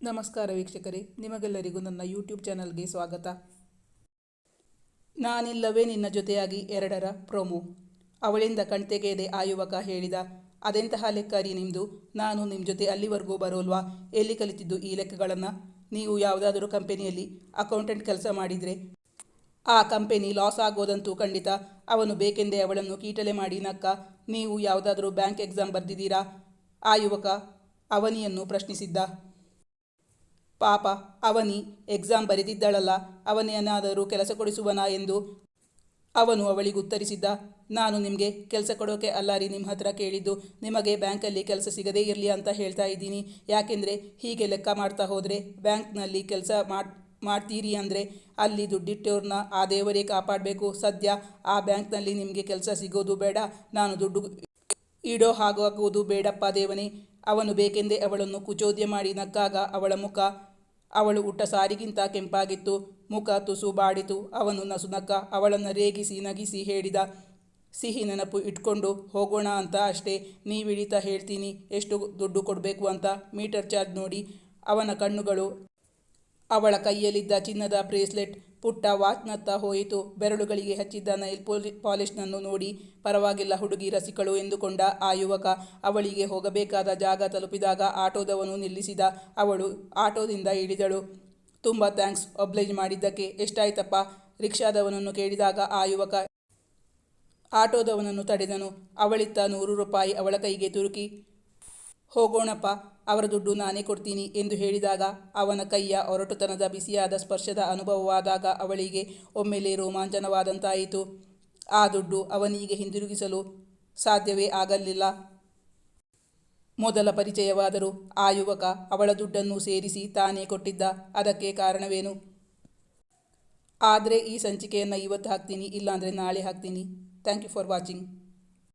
ನಮಸ್ಕಾರ ವೀಕ್ಷಕರೇ, ನಿಮಗೆಲ್ಲರಿಗೂ ನನ್ನ ಯೂಟ್ಯೂಬ್ ಚಾನಲ್ಗೆ ಸ್ವಾಗತ. ನಾನಿಲ್ಲವೇ ನಿನ್ನ ಜೊತೆಯಾಗಿ 2ರ ಪ್ರೊಮೋ. ಅವಳಿಂದ ಕಣ್ತೆಗೆಯದೆ ಆ ಯುವಕ ಹೇಳಿದ, ಅದೆಂತಹ ಲೆಕ್ಕ ರೀ ನಿಮ್ಮದು? ನಾನು ನಿಮ್ಮ ಜೊತೆ ಅಲ್ಲಿವರೆಗೂ ಬರೋಲ್ವಾ? ಎಲ್ಲಿ ಕಲಿತಿದ್ದು ಈ ಲೆಕ್ಕಗಳನ್ನು? ನೀವು ಯಾವುದಾದ್ರೂ ಕಂಪನಿಯಲ್ಲಿ ಅಕೌಂಟೆಂಟ್ ಕೆಲಸ ಮಾಡಿದರೆ ಆ ಕಂಪನಿ ಲಾಸ್ ಆಗೋದಂತೂ ಖಂಡಿತ. ಅವನು ಬೇಕೆಂದೇ ಅವಳನ್ನು ಕೀಟಲೆ ಮಾಡಿ ನಕ್ಕ. ನೀವು ಯಾವುದಾದ್ರೂ ಬ್ಯಾಂಕ್ ಎಕ್ಸಾಮ್ ಬರೆದಿದ್ದೀರಾ? ಆ ಯುವಕ ಅವನಿಯನ್ನು ಪ್ರಶ್ನಿಸಿದ್ದ. ಪಾಪ ಅವನಿ ಎಕ್ಸಾಮ್ ಬರೆದಿದ್ದಳಲ್ಲ, ಅವನೇನಾದರೂ ಕೆಲಸ ಕೊಡಿಸುವನಾ ಎಂದು ಅವನು ಅವಳಿಗುತ್ತರಿಸಿದ್ದ. ನಾನು ನಿಮಗೆ ಕೆಲಸ ಕೊಡೋಕೆ ಅಲ್ಲ ರೀ ನಿಮ್ಮ ಹತ್ರ ಕೇಳಿದ್ದು, ನಿಮಗೆ ಬ್ಯಾಂಕಲ್ಲಿ ಕೆಲಸ ಸಿಗದೇ ಇರಲಿ ಅಂತ ಹೇಳ್ತಾ ಇದ್ದೀನಿ. ಯಾಕೆಂದರೆ ಹೀಗೆ ಲೆಕ್ಕ ಮಾಡ್ತಾ ಹೋದರೆ ಬ್ಯಾಂಕ್ನಲ್ಲಿ ಕೆಲಸ ಮಾಡ್ತೀರಿ ಅಂದರೆ ಅಲ್ಲಿ ದುಡ್ಡಿಟ್ಟೋರ್ನ ಆ ದೇವರೇ ಕಾಪಾಡಬೇಕು. ಸದ್ಯ ಆ ಬ್ಯಾಂಕ್ನಲ್ಲಿ ನಿಮಗೆ ಕೆಲಸ ಸಿಗೋದು ಬೇಡ, ನಾನು ದುಡ್ಡು ಇಡೋ ಹಾಗಾಗುವುದು ಬೇಡಪ್ಪ ದೇವನೇ. ಅವನು ಬೇಕೆಂದೇ ಅವಳನ್ನು ಕುಚೋದ್ಯ ಮಾಡಿ ನಕ್ಕಾಗ ಅವಳ ಮುಖ ಅವಳು ಉಟ್ಟ ಸಾರಿಗಿಂತ ಕೆಂಪಾಗಿತ್ತು. ಮುಖ ತುಸು ಬಾಡಿತು. ಅವನು ನಸುನಕ್ಕ. ಅವಳನ್ನು ರೇಗಿಸಿ ನಗಿಸಿ ಹೇಳಿದ, ಸಿಹಿ ನೆನಪು ಇಟ್ಕೊಂಡು ಹೋಗೋಣ ಅಂತ ಅಷ್ಟೇ. ನೀವಿಳಿತ ಹೇಳ್ತೀನಿ ಎಷ್ಟು ದುಡ್ಡು ಕೊಡಬೇಕು ಅಂತ. ಮೀಟರ್ ಚಾರ್ಜ್ ನೋಡಿ. ಅವನ ಕಣ್ಣುಗಳು ಅವಳ ಕೈಯಲ್ಲಿದ್ದ ಚಿನ್ನದ ಬ್ರೇಸ್ಲೆಟ್, ಪುಟ್ಟ ವಾಚ್ನತ್ತ ಹೋಯಿತು. ಬೆರಳುಗಳಿಗೆ ಹಚ್ಚಿದ್ದ ನೈಲ್ ಪಾಲಿಷ್ನನ್ನು ನೋಡಿ ಪರವಾಗಿಲ್ಲ ಹುಡುಗಿ ರಸಿಕಳು ಎಂದುಕೊಂಡ ಆ ಯುವಕ. ಅವಳಿಗೆ ಹೋಗಬೇಕಾದ ಜಾಗ ತಲುಪಿದಾಗ ಆಟೋದವನು ನಿಲ್ಲಿಸಿದ. ಅವಳು ಆಟೋದಿಂದ ಇಳಿದಳು. ತುಂಬ ಥ್ಯಾಂಕ್ಸ್ ಒಬ್ಲೈಜ್ ಮಾಡಿದ್ದಕ್ಕೆ. ಎಷ್ಟಾಯ್ತಪ್ಪ? ರಿಕ್ಷಾದವನನ್ನು ಕೇಳಿದಾಗ ಆ ಯುವಕ ಆಟೋದವನನ್ನು ತಡೆದನು. ಅವಳಿತ್ತ 100 ರೂಪಾಯಿ ಅವಳ ಕೈಗೆ ತುರುಕಿ, ಹೋಗೋಣಪ್ಪ, ಅವರ ದುಡ್ಡು ನಾನೇ ಕೊಡ್ತೀನಿ ಎಂದು ಹೇಳಿದಾಗ ಅವನ ಕೈಯ ಒರಟುತನದ ಬಿಸಿಯಾದ ಸ್ಪರ್ಶದ ಅನುಭವವಾದಾಗ ಅವಳಿಗೆ ಒಮ್ಮೆಲೇ ರೋಮಾಂಚನವಾದಂತಾಯಿತು. ಆ ದುಡ್ಡು ಅವನಿಗೆ ಹಿಂದಿರುಗಿಸಲು ಸಾಧ್ಯವೇ ಆಗಲಿಲ್ಲ. ಮೊದಲ ಪರಿಚಯವಾದರೂ ಆ ಯುವಕ ಅವಳ ದುಡ್ಡನ್ನು ಸೇರಿಸಿ ತಾನೇ ಕೊಟ್ಟಿದ್ದ. ಅದಕ್ಕೆ ಕಾರಣವೇನು? ಆದರೆ ಈ ಸಂಚಿಕೆಯನ್ನು ಇವತ್ತು ಹಾಕ್ತೀನಿ, ಇಲ್ಲಾಂದರೆ ನಾಳೆ ಹಾಕ್ತೀನಿ. Thank you for watching.